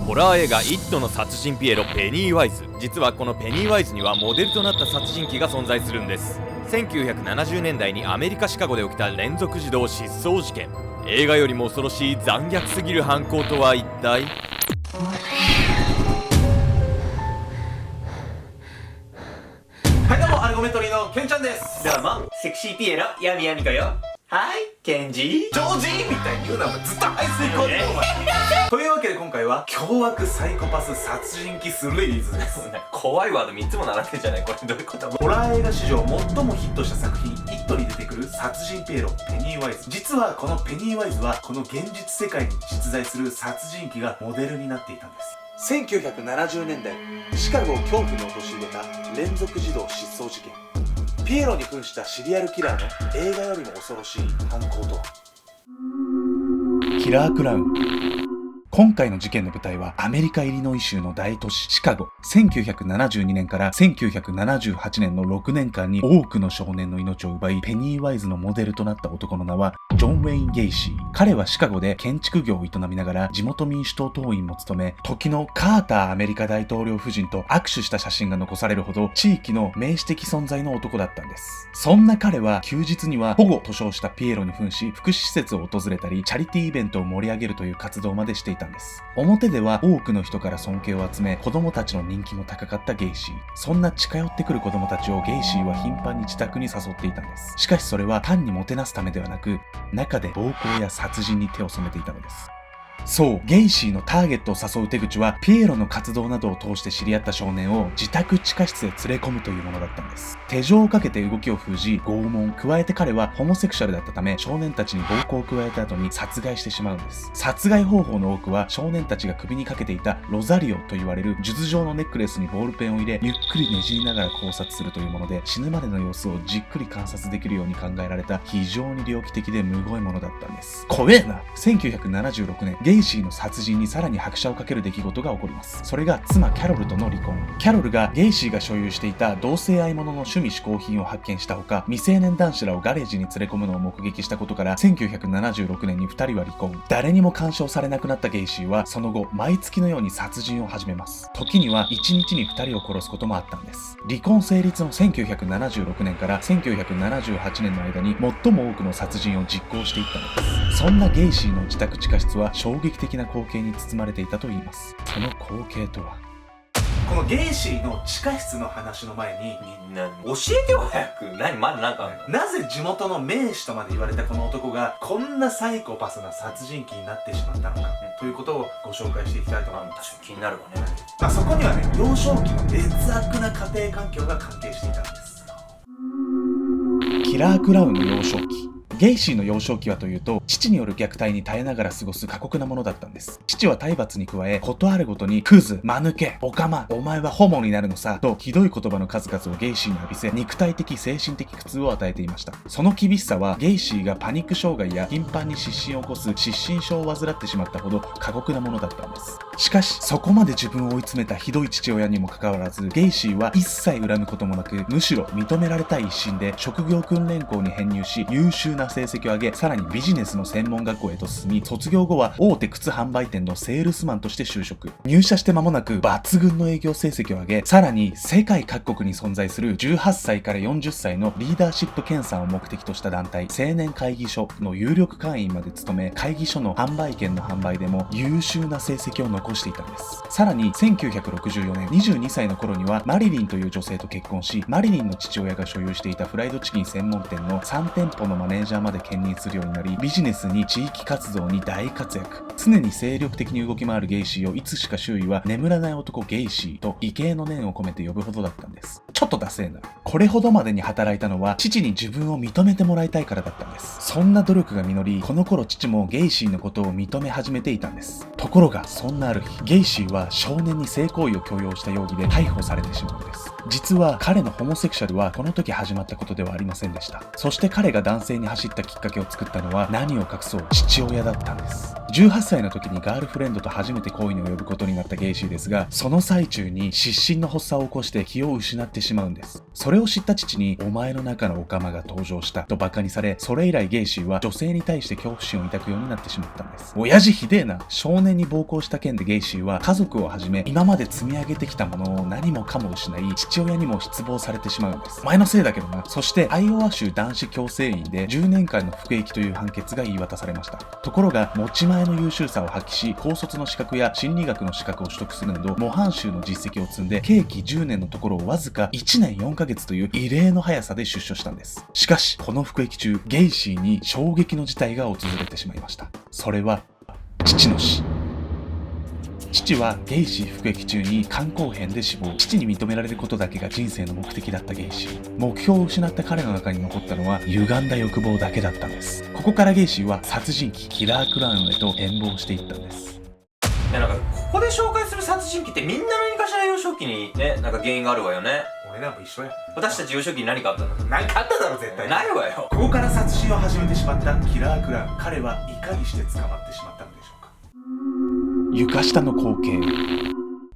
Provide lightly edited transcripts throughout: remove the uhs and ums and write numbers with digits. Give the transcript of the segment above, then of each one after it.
ホラー映画「イット!」の殺人ピエロペニーワイズ。実はこのペニーワイズにはモデルとなった殺人鬼が存在するんです。1970年代にアメリカシカゴで起きた連続児童失踪事件。映画よりも恐ろしい残虐すぎる犯行とは一体。はいどうも、アルゴメトリーのケンちゃんです。どうも、セクシーピエロ、ヤミヤミコよ。はい、ケンジジョージみたいに言うな、お前ずっと排水口でというわけで今回は凶悪サイコパス殺人鬼シリーズです。怖いワード3つも習ってんじゃない？これどういうこと？ホラー映画史上最もヒットした作品「イット!」に出てくる殺人ピエロペニーワイズ。実はこのペニーワイズはこの現実世界に実在する殺人鬼がモデルになっていたんです。1970年代シカゴを恐怖に陥れた連続児童失踪事件。ピエロに扮したシリアルキラーの映画よりも恐ろしい犯行とは。キラークラウン。今回の事件の舞台はアメリカイリノイ州の大都市シカゴ。1972年から1978年の6年間に多くの少年の命を奪い、ペニーワイズのモデルとなった男の名はジョン・ウェイン・ゲイシー。彼はシカゴで建築業を営みながら地元民主党党員も務め、時のカーターアメリカ大統領夫人と握手した写真が残されるほど地域の名詞的存在の男だったんです。そんな彼は休日には保護と称したピエロに扮し、福祉施設を訪れたりチャリティーイベントを盛り上げるという活動までしていたんです。表では多くの人から尊敬を集め、子供たちの人気も高かったゲイシー。そんな近寄ってくる子供たちをゲイシーは頻繁に自宅に誘っていたんです。しかしそれは単にもてなすためではなく、中で暴行や殺人に手を染めていたのです。そう、ゲイシーのターゲットを誘う手口は、ピエロの活動などを通して知り合った少年を自宅地下室へ連れ込むというものだったんです。手錠をかけて動きを封じ、拷問。加えて彼はホモセクシャルだったため、少年たちに暴行を加えた後に殺害してしまうんです。殺害方法の多くは、少年たちが首にかけていたロザリオと言われる術状のネックレスにボールペンを入れ、ゆっくりねじりながら考察するというもので、死ぬまでの様子をじっくり観察できるように考えられた非常に猟奇的でむごいものだったんです。怖えな。1976年、ゲイシーの殺人にさらに拍車をかける出来事が起こります。それが妻キャロルとの離婚。キャロルがゲイシーが所有していた同性愛者の趣味嗜好品を発見したほか、未成年男子らをガレージに連れ込むのを目撃したことから、1976年に2人は離婚。誰にも干渉されなくなったゲイシーはその後毎月のように殺人を始めます。時には1日に2人を殺すこともあったんです。離婚成立の1976年から1978年の間に最も多くの殺人を実行していったのです。そんなゲイシーの自宅地下室は衝撃的な光景に包まれていたといいます。その光景とは。このゲイシーの地下室の話の前に、教えてよ早く。まだなんかなぜ地元の名士とまで言われたこの男がこんなサイコパスな殺人鬼になってしまったのか、ということをご紹介していきたいと思います。確かに気になるわね。そこにはね、幼少期の劣悪な家庭環境が関係していたんです。キラークラウンの幼少期。ゲイシーの幼少期はというと、父による虐待に耐えながら過ごす過酷なものだったんです。父は体罰に加え、ことあるごとにクズ、間抜け、オカマ、お前はホモになるのさとひどい言葉の数々をゲイシーに浴びせ、肉体的精神的苦痛を与えていました。その厳しさはゲイシーがパニック障害や頻繁に失神を起こす失神症を患ってしまったほど過酷なものだったんです。しかしそこまで自分を追い詰めたひどい父親にもかかわらず、ゲイシーは一切恨むこともなく、むしろ認められたい一心で職業訓練校に編入し、優秀な成績を上げ、さらにビジネスの専門学校へと進み、卒業後は大手靴販売店のセールスマンとして就職。入社して間もなく抜群の営業成績を上げ、さらに世界各国に存在する18歳から40歳のリーダーシップ研鑽を目的とした団体、青年会議所の有力会員まで務め、会議所の販売券の販売でも優秀な成績を残していたんです。さらに1964年、22歳の頃にはマリリンという女性と結婚し、マリリンの父親が所有していたフライドチキン専門店の3店舗のマネージャーまで兼任するようになり、ビジネスに地域活動に大活躍。常に精力的に動き回るゲイシーをいつしか周囲は眠らない男ゲイシーと畏敬の念を込めて呼ぶほどだったんです。ちょっとダセーな。これほどまでに働いたのは父に自分を認めてもらいたいからだったんです。そんな努力が実り、この頃父もゲイシーのことを認め始めていたんです。ところがそんなある日、ゲイシーは少年に性行為を強要した容疑で逮捕されてしまうんです。実は彼のホモセクシャルはこの時始まったことではありませんでした。そして彼が男性に走ったきっかけを作ったのは何を隠そう父親だったんです。18歳歳の時にガールフレンドと初めて恋に及ぶことになったゲイシーですが、その最中に失神の発作を起こして気を失ってしまうんです。それを知った父に、お前の中のオカマが登場したとバカにされ、それ以来ゲイシーは女性に対して恐怖心を抱くようになってしまったんです。親父ひでえな。少年に暴行した件でゲイシーは家族をはじめ今まで積み上げてきたものを何もかも失い、父親にも失望されてしまうんです。お前のせいだけどな。そしてアイオワ州男子強制院で10年間の服役という判決が言い渡されました。ところが持ち前の優秀さを発揮し、高卒の資格や心理学の資格を取得するなど模範囚の実績を積んで、刑期10年のところをわずか1年4ヶ月という異例の速さで出所したんです。しかしこの服役中、ゲイシーに衝撃の事態が訪れてしまいました。それは父の死。父はゲイシー服役中に肝硬変で死亡。父に認められることだけが人生の目的だったゲイシー。目標を失った彼の中に残ったのは歪んだ欲望だけだったんです。ここからゲイシーは殺人鬼キラークラウンへと変貌していったんです。いや、なんかここで紹介する殺人鬼ってみんな何かしら幼少期にね、なんか原因があるわよね。俺らも一緒や。私たち幼少期に何かあったの？何かあっただろ絶対。ないわよ。ここから殺人を始めてしまったキラークラウン。彼はいかにして捕まってしまったのでしょうか。床下の光景。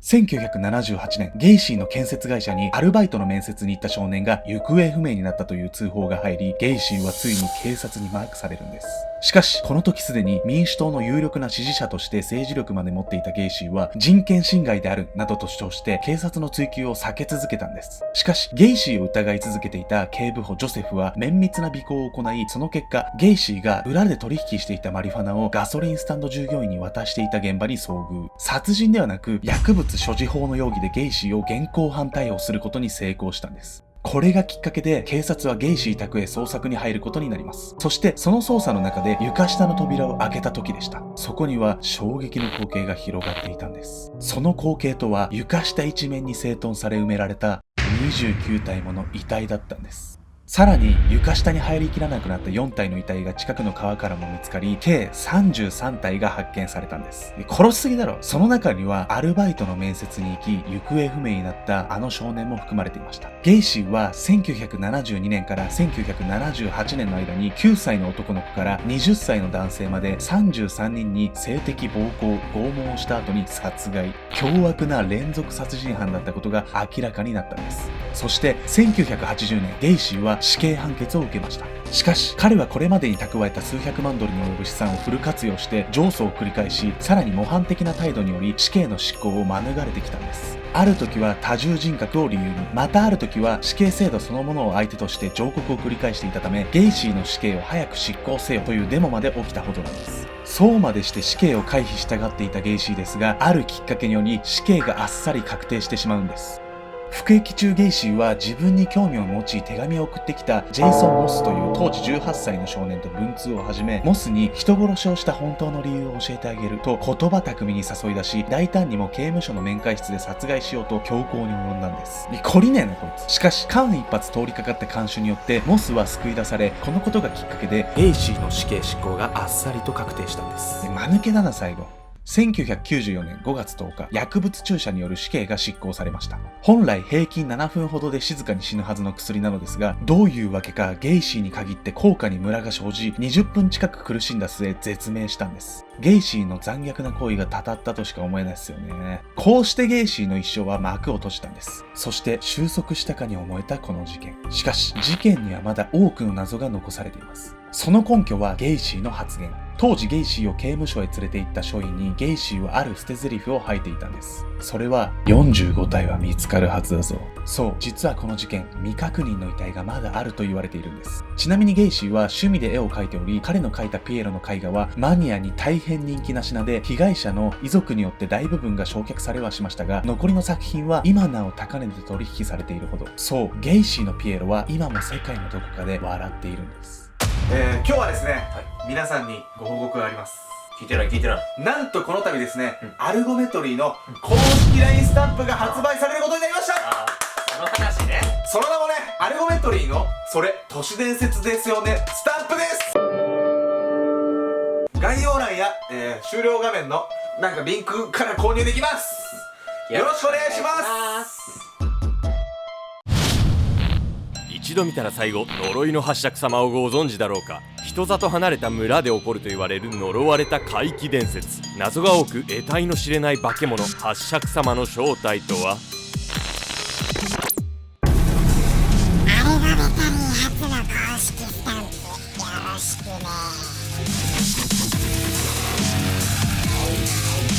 1978年、ゲイシーの建設会社にアルバイトの面接に行った少年が行方不明になったという通報が入り、ゲイシーはついに警察にマークされるんです。しかし、この時すでに民主党の有力な支持者として政治力まで持っていたゲイシーは人権侵害であるなどと主張して警察の追及を避け続けたんです。しかし、ゲイシーを疑い続けていた警部補ジョセフは綿密な尾行を行い、その結果、ゲイシーが裏で取引していたマリファナをガソリンスタンド従業員に渡していた現場に遭遇。殺人ではなく、薬物所持法の容疑でゲイシーを現行犯逮捕することに成功したんです。これがきっかけで警察はゲイシー宅へ捜索に入ることになります。そしてその捜査の中で床下の扉を開けた時でした。そこには衝撃の光景が広がっていたんです。その光景とは床下一面に整頓され埋められた29体もの遺体だったんです。さらに床下に入りきらなくなった4体の遺体が近くの川からも見つかり、計33体が発見されたんです。殺しすぎだろ。その中にはアルバイトの面接に行き行方不明になったあの少年も含まれていました。ゲイシーは1972年から1978年の間に9歳の男の子から20歳の男性まで33人に性的暴行、拷問をした後に殺害。凶悪な連続殺人犯だったことが明らかになったんです。そして1980年、ゲイシーは死刑判決を受けました。しかし彼はこれまでに蓄えた数百万ドルに及ぶ資産をフル活用して上訴を繰り返し、さらに模範的な態度により死刑の執行を免れてきたんです。ある時は多重人格を理由に、またある時は死刑制度そのものを相手として上告を繰り返していたため、ゲイシーの死刑を早く執行せよというデモまで起きたほどなんです。そうまでして死刑を回避したがっていたゲイシーですが、あるきっかけにより死刑があっさり確定してしまうんです。服役中、ゲイシーは自分に興味を持ち手紙を送ってきたジェイソン・モスという当時18歳の少年と文通を始め、モスに人殺しをした本当の理由を教えてあげると言葉巧みに誘い出し、大胆にも刑務所の面会室で殺害しようと強行に及んだんです。懲りねえなこいつ。しかし間一髪通りかかった看守によってモスは救い出され、このことがきっかけでゲイシーの死刑執行があっさりと確定したんです。間抜けだな最後。1994年5月10日、薬物注射による死刑が執行されました。本来平均7分ほどで静かに死ぬはずの薬なのですが、どういうわけかゲイシーに限って効果にムラが生じ、20分近く苦しんだ末絶命したんです。ゲイシーの残虐な行為がたたったとしか思えないですよね。こうしてゲイシーの一生は幕を閉じたんです。そして収束したかに思えたこの事件。しかし事件にはまだ多くの謎が残されています。その根拠はゲイシーの発言。当時ゲイシーを刑務所へ連れて行った署員にゲイシーはある捨て台詞を吐いていたんです。それは45体は見つかるはずだぞ。そう、実はこの事件、未確認の遺体がまだあると言われているんです。ちなみにゲイシーは趣味で絵を描いており、彼の描いたピエロの絵画はマニアに大変人気な品で、被害者の遺族によって大部分が焼却されはしましたが、残りの作品は今なお高値で取引されているほど。そう、ゲイシーのピエロは今も世界のどこかで笑っているんです。今日はですね、皆さんにご報告があります。聞いてない。なんとこの度ですね、アルゴメトリーの公式 LINE スタンプが発売されることになりました。その話ね。その名もね、アルゴメトリーのそれ都市伝説ですよねスタンプです。概要欄や、終了画面のなんかリンクから購入できます。よろしくお願いします。一度見たら最後、呪いの八尺様をご存知だろうか。人里離れた村で起こると言われる呪われた怪奇伝説。謎が多く得体の知れない化け物八尺様の正体とは。